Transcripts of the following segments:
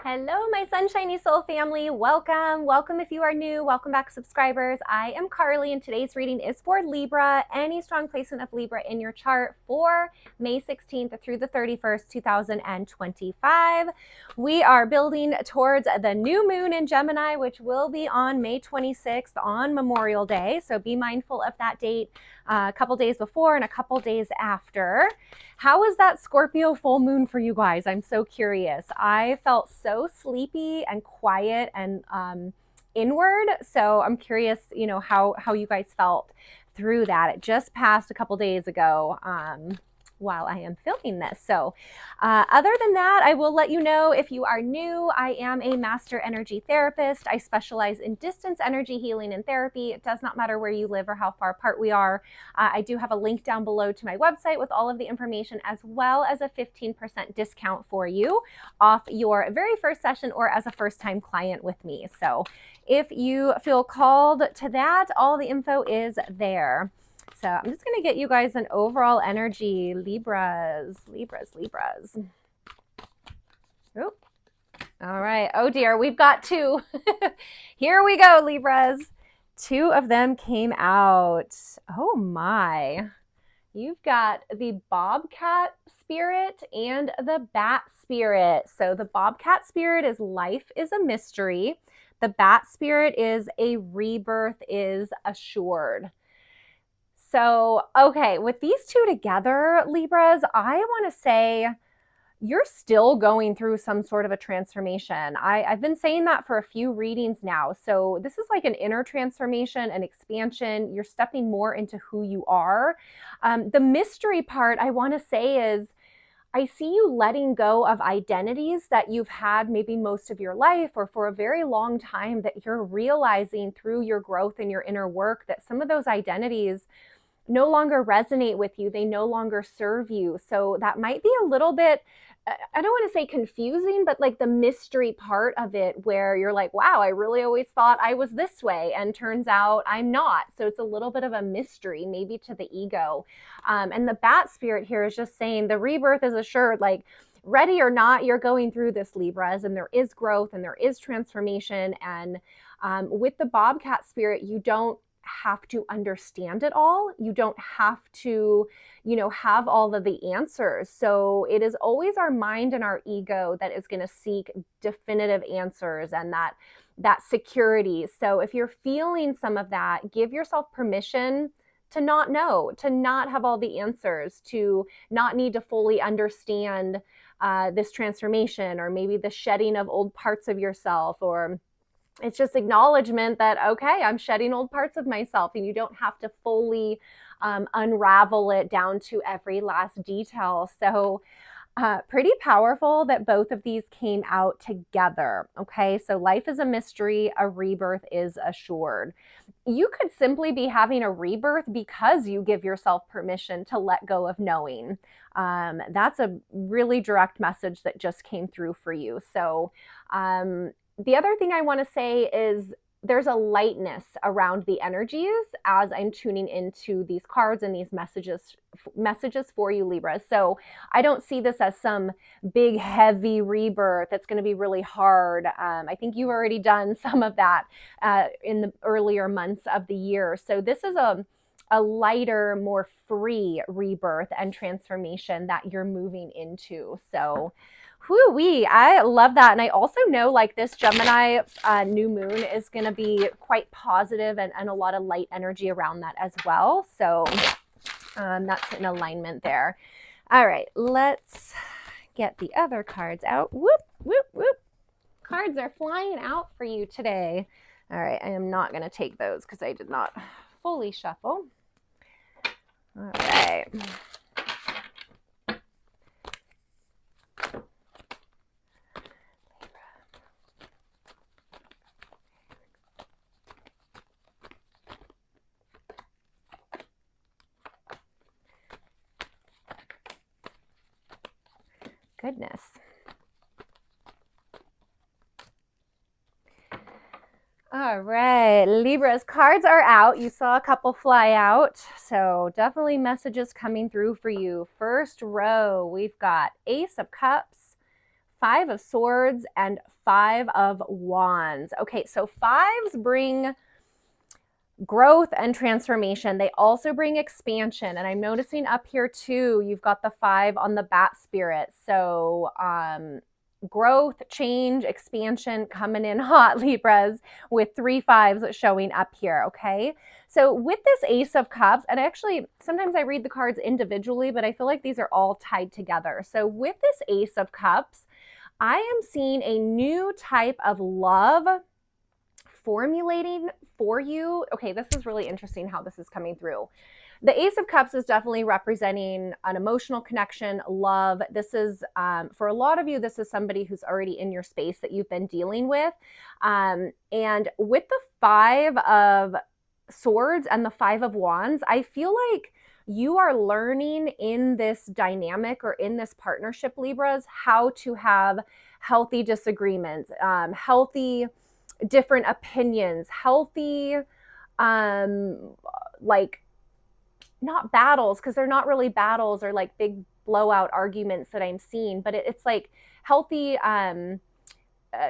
Hello, my Sunshiny Soul family. Welcome. Welcome if you are new. Welcome back, subscribers. I am Carly, and today's reading is for Libra. Any strong placement of Libra in your chart for May 16th through the 31st, 2025. We are building towards the new moon in Gemini, which will be on May 26th on Memorial Day. So be mindful of that date a couple days before and a couple days after. How was that Scorpio full moon for you guys? I'm so curious. I felt so sleepy and quiet and inward. So I'm curious, how you guys felt through that. It just passed a couple days ago. While I am filming this. So other than that, I will let you know if you are new, I am a master energy therapist. I specialize in distance energy healing and therapy. It does not matter where you live or how far apart we are. I do have a link down below to my website with all of the information, as well as a 15% discount for you off your very first session or as a first-time client with me. So if you feel called to that, all the info is there. So I'm just going to get you guys an overall energy. Libras. Oh, all right. Oh dear, we've got two. Here we go, Libras. Two of them came out. Oh my. You've got the bobcat spirit and the bat spirit. So the bobcat spirit is life is a mystery. The bat spirit is a rebirth is assured. So, okay, with these two together, Libras, I want to say you're still going through some sort of a transformation. I've been saying that for a few readings now. So this is like an inner transformation, an expansion. You're stepping more into who you are. The mystery part I want to say is I see you letting go of identities that you've had maybe most of your life or for a very long time, that you're realizing through your growth and your inner work that some of those identities no longer resonate with you. They no longer serve you. So that might be a little bit, I don't want to say confusing, but like the mystery part of it where you're like, wow, I really always thought I was this way, and turns out I'm not. So it's a little bit of a mystery, maybe to the ego. And the bat spirit here is just saying the rebirth is assured. Like, ready or not, you're going through this, Libras, and there is growth and there is transformation. And with the bobcat spirit, you don't have to understand it all. You don't have to, have all of the answers. So it is always our mind and our ego that is going to seek definitive answers and that security. So if you're feeling some of that, give yourself permission to not know, to not have all the answers, to not need to fully understand this transformation, or maybe the shedding of old parts of yourself, or it's just acknowledgement that, okay, I'm shedding old parts of myself, and you don't have to fully unravel it down to every last detail. So pretty powerful that both of these came out together. Okay, so life is a mystery, a rebirth is assured. You could simply be having a rebirth because you give yourself permission to let go of knowing. That's a really direct message that just came through for you. So the other thing I want to say is there's a lightness around the energies as I'm tuning into these cards and these messages for you, Libra. So I don't see this as some big, heavy rebirth that's going to be really hard. I think you've already done some of that in the earlier months of the year. So this is a lighter, more free rebirth and transformation that you're moving into. So whoo-wee, I love that. And I also know like this Gemini new moon is going to be quite positive and a lot of light energy around that as well. So that's in alignment there. All right, let's get the other cards out. Whoop, whoop, whoop. Cards are flying out for you today. All right, I am not going to take those because I did not fully shuffle. All right. Goodness. All right, Libra's cards are out. You saw a couple fly out, so definitely messages coming through for you. First row, we've got Ace of Cups, Five of Swords and Five of Wands. Okay, so fives bring growth and transformation. They also bring expansion. And I'm noticing up here too, you've got the 5 on the bat spirit. So growth, change, expansion coming in hot, Libras, with 3 5s showing up here. Okay. So with this Ace of Cups, and actually sometimes I read the cards individually, but I feel like these are all tied together. So with this Ace of Cups, I am seeing a new type of love formulating for you. Okay, this is really interesting how this is coming through. The Ace of Cups is definitely representing an emotional connection, love. This is, for a lot of you, this is somebody who's already in your space that you've been dealing with. And with the 5 of Swords and the 5 of Wands, I feel like you are learning in this dynamic or in this partnership, Libras, how to have healthy disagreements, healthy different opinions, healthy, like not battles, because they're not really battles or like big blowout arguments that I'm seeing, but it's like healthy,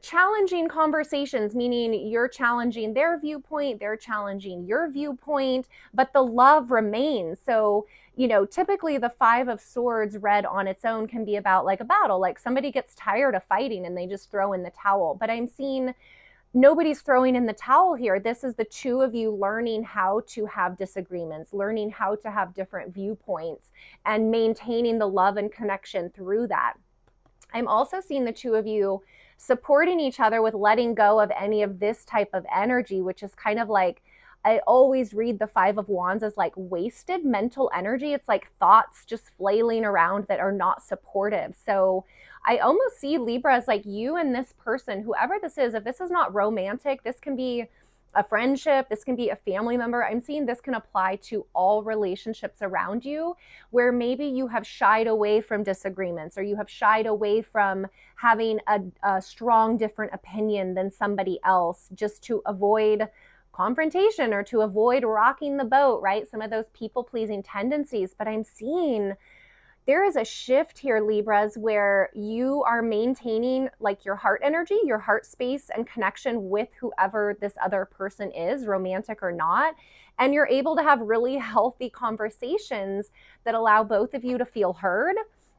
challenging conversations, meaning you're challenging their viewpoint, they're challenging your viewpoint, but the love remains. So, you know, typically the 5 of Swords read on its own can be about like a battle, like somebody gets tired of fighting and they just throw in the towel. But I'm seeing nobody's throwing in the towel here. This is the 2 of you learning how to have disagreements, learning how to have different viewpoints, and maintaining the love and connection through that. I'm also seeing the 2 of you supporting each other with letting go of any of this type of energy, which is kind of like, I always read the 5 of Wands as like wasted mental energy. It's like thoughts just flailing around that are not supportive. So I almost see Libra as like you and this person, whoever this is. If this is not romantic, this can be a friendship, this can be a family member. I'm seeing this can apply to all relationships around you, where maybe you have shied away from disagreements, or you have shied away from having a strong different opinion than somebody else, just to avoid confrontation or to avoid rocking the boat, right? Some of those people-pleasing tendencies. But I'm seeing there is a shift here, Libras, where you are maintaining like your heart energy, your heart space and connection with whoever this other person is, romantic or not. And you're able to have really healthy conversations that allow both of you to feel heard,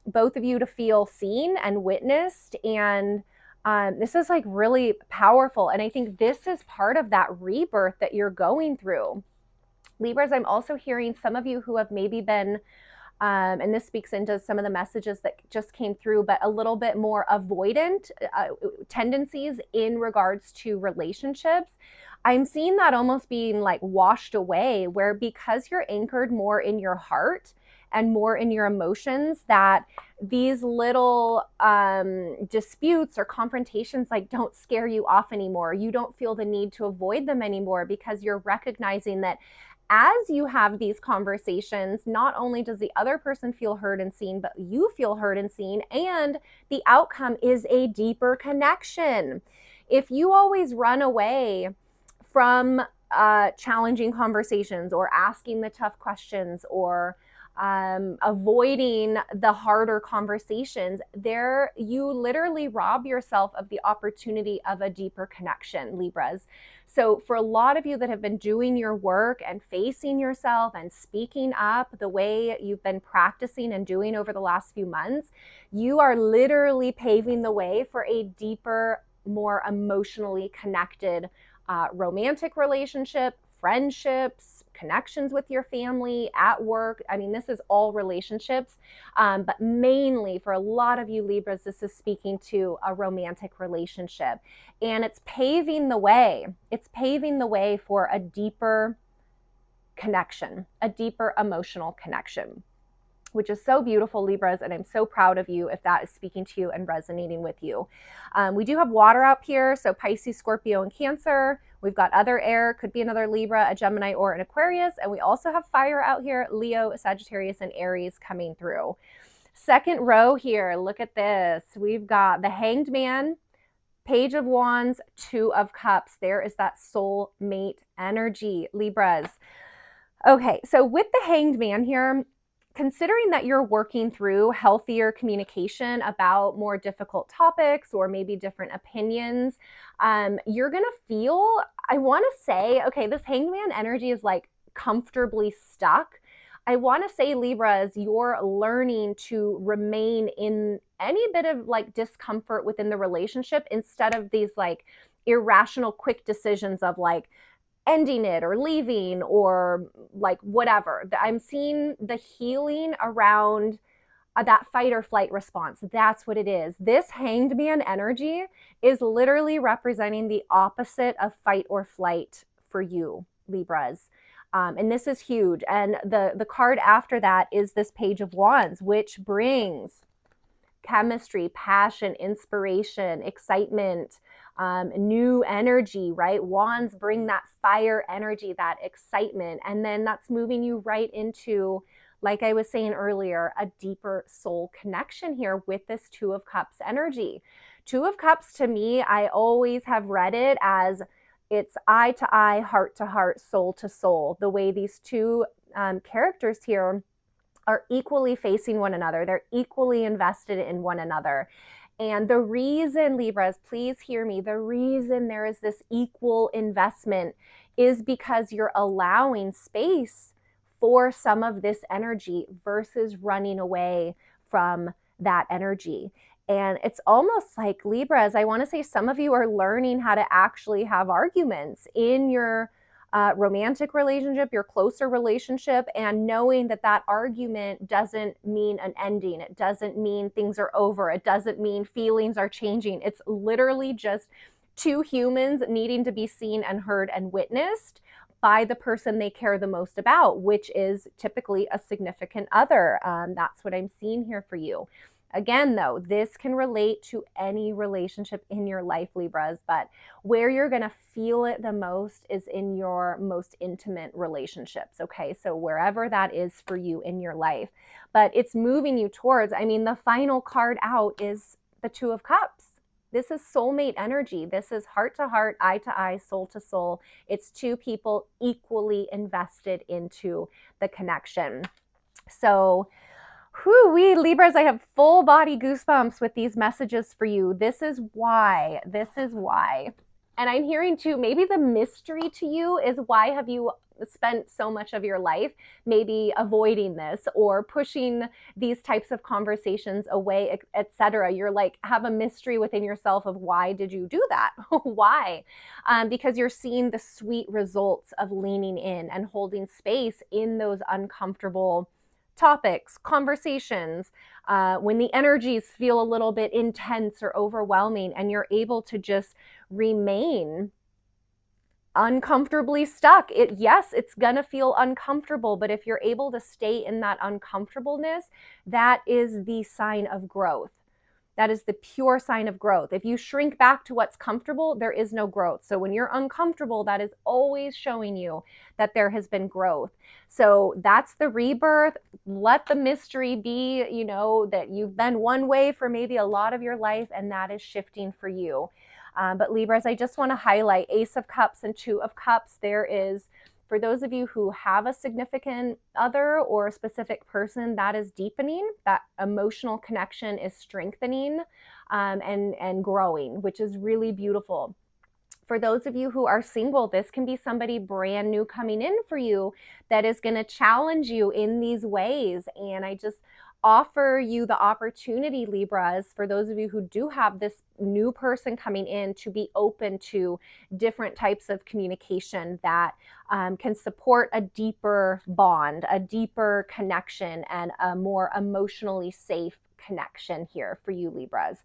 both of you to feel seen and witnessed. And this is like really powerful. And I think this is part of that rebirth that you're going through. Libras, I'm also hearing some of you who have maybe been and this speaks into some of the messages that just came through, but a little bit more avoidant tendencies in regards to relationships. I'm seeing that almost being like washed away, where because you're anchored more in your heart and more in your emotions, that these little disputes or confrontations like don't scare you off anymore. You don't feel the need to avoid them anymore, because you're recognizing that as you have these conversations, not only does the other person feel heard and seen, but you feel heard and seen, and the outcome is a deeper connection. If you always run away from challenging conversations, or asking the tough questions, or avoiding the harder conversations, there you literally rob yourself of the opportunity of a deeper connection, Libras. So for a lot of you that have been doing your work and facing yourself and speaking up the way you've been practicing and doing over the last few months, you are literally paving the way for a deeper, more emotionally connected romantic relationship, friendships, connections with your family, at work. I mean, this is all relationships, but mainly for a lot of you Libras, this is speaking to a romantic relationship. And it's paving the way. It's paving the way for a deeper connection, a deeper emotional connection, which is so beautiful, Libras, and I'm so proud of you if that is speaking to you and resonating with you. We do have water up here, so Pisces, Scorpio, and Cancer. We've got other air, could be another Libra, a Gemini, or an Aquarius, and we also have fire out here, Leo, Sagittarius, and Aries coming through. Second row here, look at this. We've got the Hanged Man, Page of Wands, 2 of Cups. There is that soulmate energy, Libras. Okay, so with the Hanged Man here, considering that you're working through healthier communication about more difficult topics or maybe different opinions, you're going to feel, I want to say, okay, this Hanged Man energy is like comfortably stuck. I want to say, Libras, you're learning to remain in any bit of like discomfort within the relationship instead of these like irrational quick decisions of like ending it or leaving or like whatever. I'm seeing the healing around that fight or flight response. That's what it is. This Hanged Man energy is literally representing the opposite of fight or flight for you, Libras. And this is huge. And the card after that is this Page of Wands, which brings chemistry, passion, inspiration, excitement, new energy, right? Wands bring that fire energy, that excitement. And then that's moving you right into, like I was saying earlier, a deeper soul connection here with this Two of Cups energy. Two of Cups, to me, I always have read it as it's eye to eye, heart to heart, soul to soul. The way these two characters here are equally facing one another. They're equally invested in one another. And the reason, Libras, please hear me, the reason there is this equal investment is because you're allowing space for some of this energy versus running away from that energy. And it's almost like, Libras, I want to say some of you are learning how to actually have arguments in your romantic relationship, your closer relationship, and knowing that that argument doesn't mean an ending. It doesn't mean things are over. It doesn't mean feelings are changing. It's literally just two humans needing to be seen and heard and witnessed by the person they care the most about, which is typically a significant other. That's what I'm seeing here for you. Again, though, this can relate to any relationship in your life, Libras, but where you're going to feel it the most is in your most intimate relationships, okay? So wherever that is for you in your life. But it's moving you towards, I mean, the final card out is the Two of Cups. This is soulmate energy. This is heart to heart, eye to eye, soul to soul. It's two people equally invested into the connection. So, whoo-wee, Libras, I have full body goosebumps with these messages for you. This is why. And I'm hearing too, maybe the mystery to you is why have you spent so much of your life maybe avoiding this or pushing these types of conversations away, etc. You're like, have a mystery within yourself of why did you do that? Why? Because you're seeing the sweet results of leaning in and holding space in those uncomfortable topics, conversations, when the energies feel a little bit intense or overwhelming, and you're able to just remain uncomfortably stuck. Yes, it's gonna feel uncomfortable, but if you're able to stay in that uncomfortableness, that is the sign of growth. That is the pure sign of growth. If you shrink back to what's comfortable, there is no growth. So when you're uncomfortable, that is always showing you that there has been growth. So that's the rebirth. Let the mystery be, you know, that you've been one way for maybe a lot of your life, and that is shifting for you. But Libras, I just want to highlight Ace of Cups and Two of Cups. There is, for those of you who have a significant other or a specific person, that is deepening. That emotional connection is strengthening and growing, which is really beautiful. For those of you who are single, this can be somebody brand new coming in for you that is going to challenge you in these ways. And I just offer you the opportunity, Libras, for those of you who do have this new person coming in, to be open to different types of communication that can support a deeper bond, a deeper connection, and a more emotionally safe connection here for you, Libras.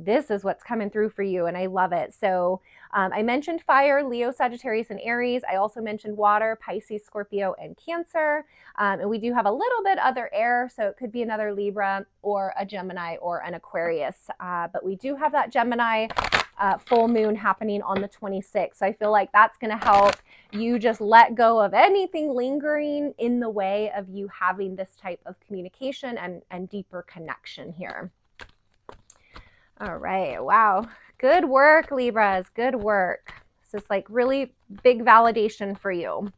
This is what's coming through for you, and I love it. So I mentioned fire, Leo, Sagittarius, and Aries. I also mentioned water, Pisces, Scorpio, and Cancer. And we do have a little bit other air, so it could be another Libra or a Gemini or an Aquarius. But we do have that Gemini full moon happening on the 26th. So I feel like that's going to help you just let go of anything lingering in the way of you having this type of communication and deeper connection here. All right. Wow. Good work, Libras. Good work. This is like really big validation for you.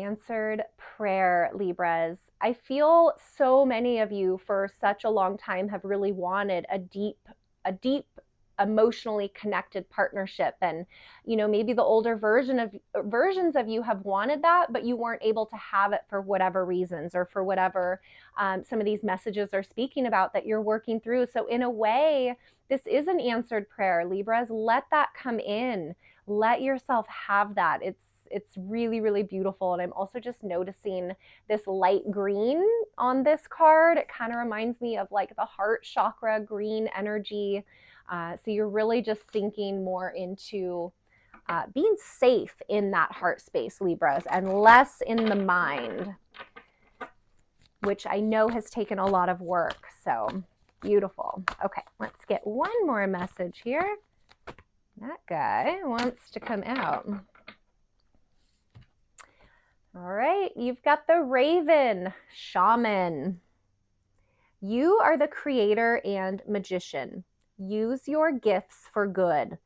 answered prayer, Libras. I feel so many of you for such a long time have really wanted a deep emotionally connected partnership. And maybe the older versions of you have wanted that, but you weren't able to have it for whatever reasons, or for whatever some of these messages are speaking about that you're working through. So in a way, this is an answered prayer, Libras. Let that come in. Let yourself have that. It's really, really beautiful. And I'm also just noticing this light green on this card. It kind of reminds me of like the heart chakra green energy. So you're really just sinking more into being safe in that heart space, Libras, and less in the mind, which I know has taken a lot of work. So beautiful. Okay, let's get one more message here. That guy wants to come out. All right, you've got the Raven, Shaman. You are the creator and magician. Use your gifts for good.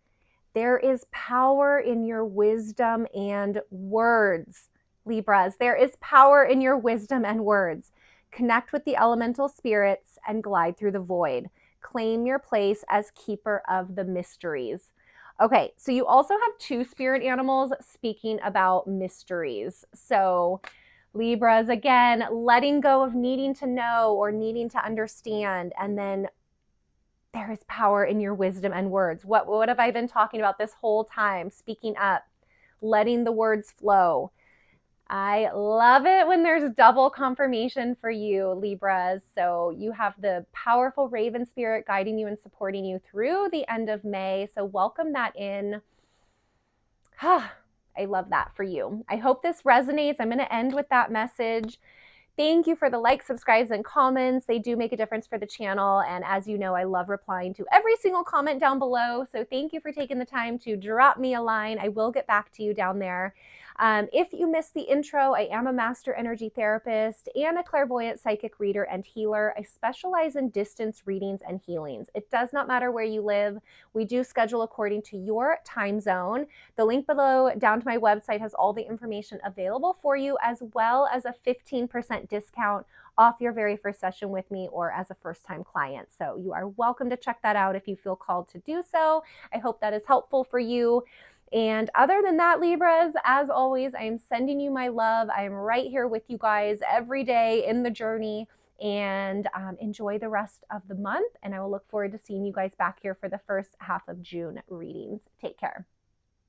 There is power in your wisdom and words, Libras. There is power in your wisdom and words. Connect with the elemental spirits and glide through the void. Claim your place as keeper of the mysteries. Okay, so you also have two spirit animals speaking about mysteries. So Libras, again, letting go of needing to know or needing to understand, and then there is power in your wisdom and words. What have I been talking about this whole time? Speaking up, letting the words flow. I love it when there's double confirmation for you, Libras. So you have the powerful Raven spirit guiding you and supporting you through the end of May. So welcome that in. I love that for you. I hope this resonates. I'm going to end with that message. Thank you for the likes, subscribes, and comments. They do make a difference for the channel. And as you know, I love replying to every single comment down below. So thank you for taking the time to drop me a line. I will get back to you down there. If you missed the intro, I am a master energy therapist and a clairvoyant psychic reader and healer. I specialize in distance readings and healings. It does not matter where you live. We do schedule according to your time zone. The link below down to my website has all the information available for you, as well as a 15% discount off your very first session with me or as a first-time client. So you are welcome to check that out if you feel called to do so. I hope that is helpful for you. And other than that, Libras, as always, I am sending you my love. I am right here with you guys every day in the journey, and enjoy the rest of the month. And I will look forward to seeing you guys back here for the first half of June readings. Take care.